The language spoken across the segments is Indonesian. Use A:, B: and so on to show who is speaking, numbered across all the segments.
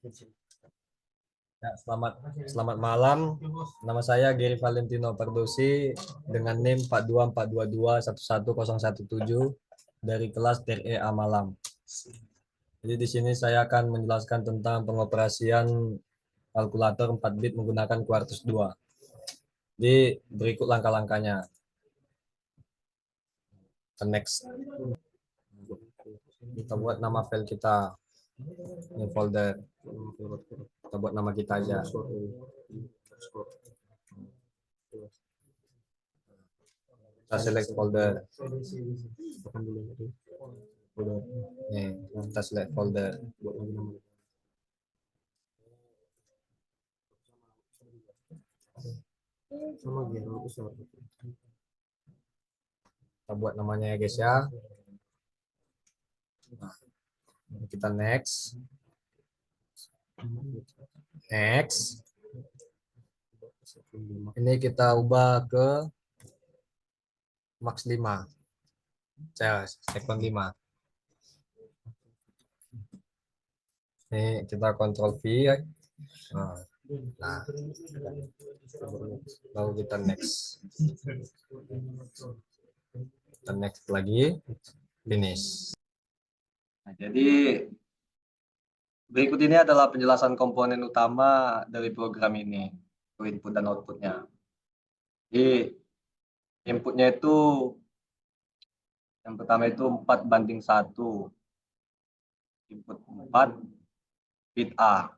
A: Ya, selamat malam. Nama saya Gary Valentino Pardosi dengan NIM 424221117 dari kelas TRE Malam. Jadi di sini saya akan menjelaskan tentang pengoperasian kalkulator 4 bit menggunakan Quartus 2. Jadi berikut langkah-langkahnya. Next. Kita buat nama file kita. Ini folder. Kita buat nama kita aja. Kita select folder. Nih, kita select folder. Kita buat namanya ya guys ya. Nah, kita next. Ini kita ubah ke max 5. Sekuen 5. Ini kita kontrol V ya. Nah, lalu kita next. Kita next lagi, finish.
B: Nah, jadi berikut ini adalah penjelasan komponen utama dari program ini, input dan outputnya. Jadi inputnya itu yang pertama itu 4:1. Input 4 bit A.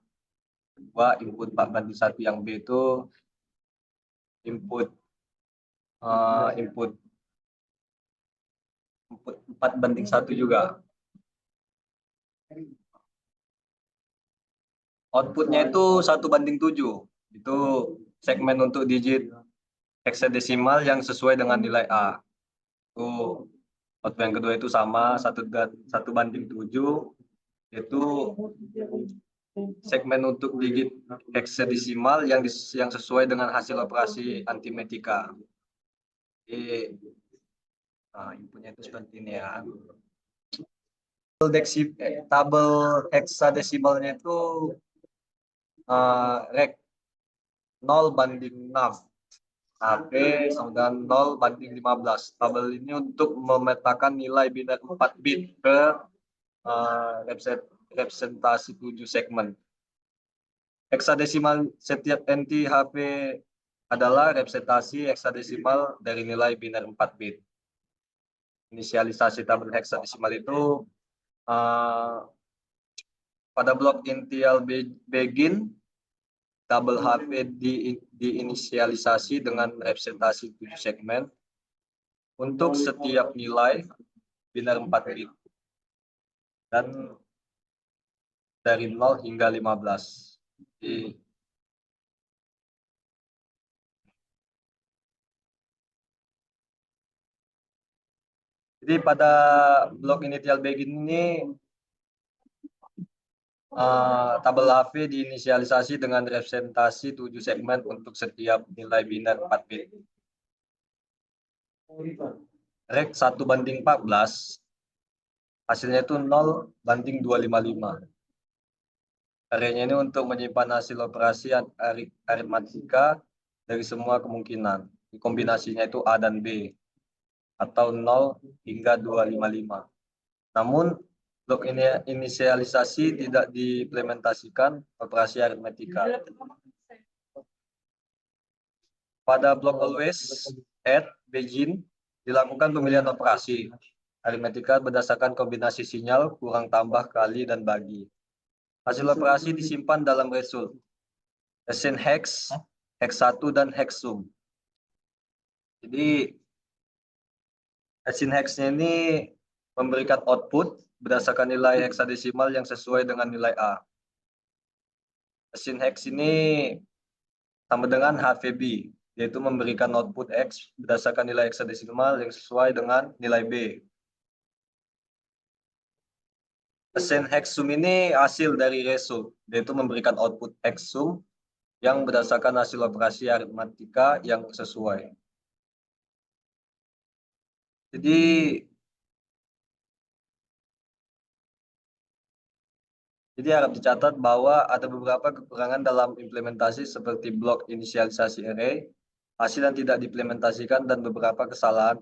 B: Kedua input 4:1 yang B itu input 4:1 juga. Outputnya itu 1:7. Itu segmen untuk digit heksadesimal yang sesuai dengan nilai A. Itu output yang kedua itu sama 1:7, yaitu segmen untuk digit heksadesimal yang sesuai dengan hasil operasi aritmetika. Jadi inputnya itu seperti ini ya. Tabel heksadesimalnya itu rek 0:6, HP sama dengan 0:15. Tabel ini untuk memetakan nilai biner 4 bit ke representasi 7 segmen. Heksadesimal setiap NT HP adalah representasi heksadesimal dari nilai biner 4 bit. Inisialisasi tabel heksadesimal itu pada blok initial begin, tabel HP diinisialisasi dengan representasi 7 segmen untuk setiap nilai biner 4 bit dan dari 0 hingga 15. Jadi pada blok initial begin ini tabel HP diinisialisasi dengan representasi 7 segmen untuk setiap nilai biner 4 bit. Rek 1:14, hasilnya itu 0:255. Areanya ini untuk menyimpan hasil operasi aritmatika dari semua kemungkinan. Kombinasinya itu A dan B, atau 0 hingga 255. Namun blok ini inisialisasi tidak diimplementasikan operasi aritmetika. Pada blok always, add, begin dilakukan pemilihan operasi aritmetika berdasarkan kombinasi sinyal kurang tambah kali dan bagi. Hasil operasi disimpan dalam result, assign hex, hex 1 dan hex sum. Jadi assign hex-nya ini memberikan output berdasarkan nilai heksadesimal yang sesuai dengan nilai A. Assign hex ini sama dengan HVB, yaitu memberikan output X berdasarkan nilai heksadesimal yang sesuai dengan nilai B. Assign hex sum ini hasil dari result, yaitu memberikan output X sum yang berdasarkan hasil operasi aritmatika yang sesuai. Jadi Jadi harap dicatat bahwa ada beberapa kekurangan dalam implementasi seperti blok inisialisasi array, hasil yang tidak diimplementasikan, dan beberapa kesalahan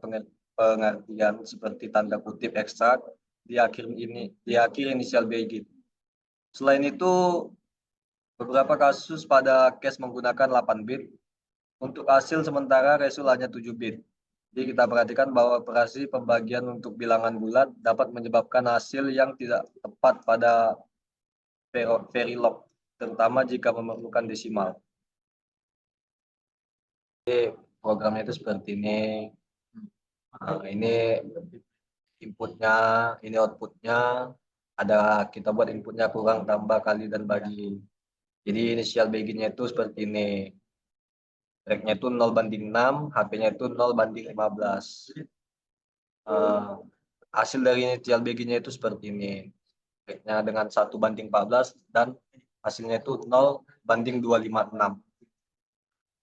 B: pengertian seperti tanda kutip ekstrak di akhir inisial begin. Selain itu, beberapa kasus pada case menggunakan 8 bit. Untuk hasil sementara resul hanya 7 bit. Jadi kita perhatikan bahwa operasi pembagian untuk bilangan bulat dapat menyebabkan hasil yang tidak tepat pada Verilog, terutama jika memerlukan desimal. Jadi programnya itu seperti ini. Nah, ini inputnya, ini outputnya. Kita buat inputnya kurang, tambah, kali, dan bagi. Jadi inisial beginnya itu seperti ini. Tracknya itu 0:6, HP-nya itu 0:15. Hasil dari inisial beginnya itu seperti ini. Tracknya dengan 1:14 dan hasilnya itu 0:256.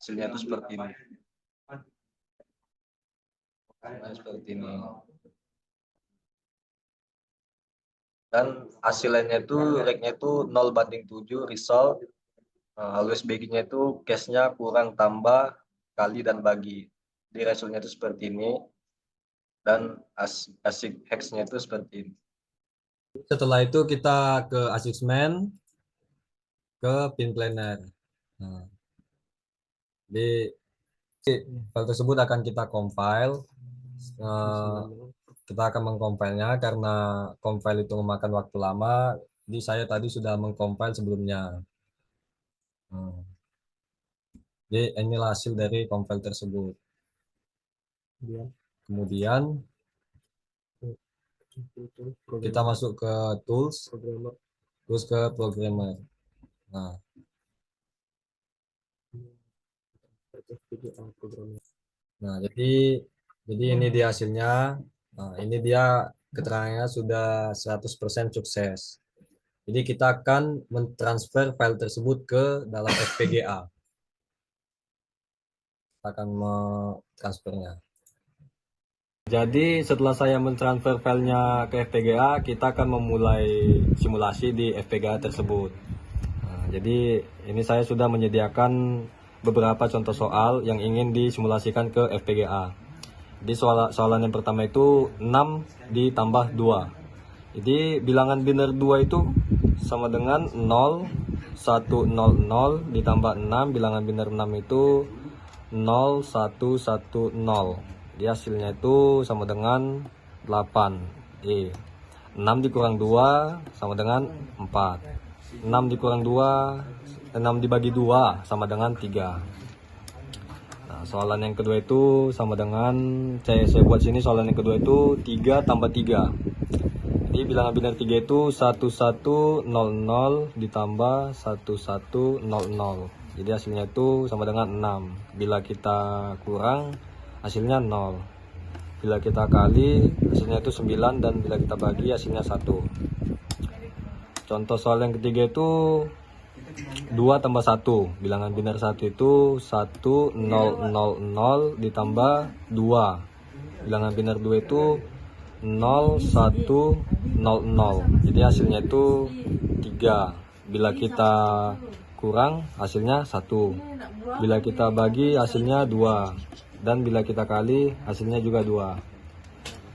B: Hasilnya itu seperti ini. Seperti ini. Dan hasilnya itu rate-nya itu 0:7 result. Always beginnya itu case-nya kurang, tambah, kali, dan bagi. Di resultnya itu seperti ini. Dan ASIC hex-nya itu seperti ini.
A: Setelah itu kita ke assessment, ke pin planner. Nah, di file tersebut akan kita compile. Kita akan mengcompile-nya karena compile itu memakan waktu lama. Jadi saya tadi sudah mengcompile sebelumnya. Jadi inilah hasil dari compile tersebut. Kemudian kita masuk ke tools, terus ke programmer. Nah, jadi ini dia hasilnya. Nah, ini dia keterangannya sudah 100% sukses. Jadi kita akan mentransfer file tersebut ke dalam FPGA. Kita akan mentransfernya. Jadi setelah saya mentransfer filenya ke FPGA, kita akan memulai simulasi di FPGA tersebut. Nah, jadi ini saya sudah menyediakan beberapa contoh soal yang ingin disimulasikan ke FPGA. Jadi soalan yang pertama itu 6 ditambah 2. Jadi bilangan biner 2 itu sama dengan 0, 1, 0, 0 ditambah 6. Bilangan biner 6 itu 0, 1, 1, 0. Jadi hasilnya itu sama dengan 8. 6 dikurang 2 sama dengan 4. 6 dikurang 2, 6 dibagi 2 sama dengan 3. Nah, soalan yang kedua itu sama dengan, saya buat sini soalan yang kedua itu 3 tambah 3. Jadi bilangan biner 3 itu 1100 ditambah 1100. Jadi hasilnya itu sama dengan 6. Bila kita kurang, hasilnya 0. Bila kita kali, hasilnya itu 9, dan bila kita bagi, hasilnya 1. Contoh soal yang ketiga itu 2 tambah 1. Bilangan biner 1 itu 1000 ditambah 2. Bilangan biner 2 itu 0100. Jadi hasilnya itu 3. Bila kita kurang, hasilnya 1. Bila kita bagi, hasilnya 2. Dan bila kita kali, hasilnya juga 2.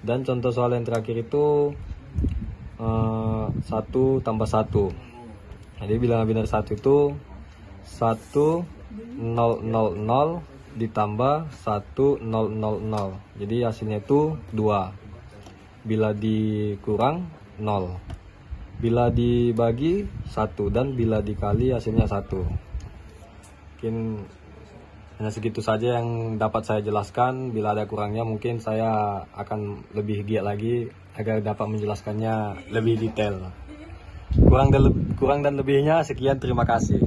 A: Dan contoh soal yang terakhir itu 1 tambah 1. Jadi bilangan biner 1 itu 1000 ditambah 1000. Jadi hasilnya itu 2. Bila dikurang, 0. Bila dibagi, 1. Dan bila dikali, hasilnya 1. Mungkin hanya segitu saja yang dapat saya jelaskan. Bila ada kurangnya, mungkin saya akan lebih giat lagi agar dapat menjelaskannya lebih detail. Kurang dan lebihnya, sekian, terima kasih.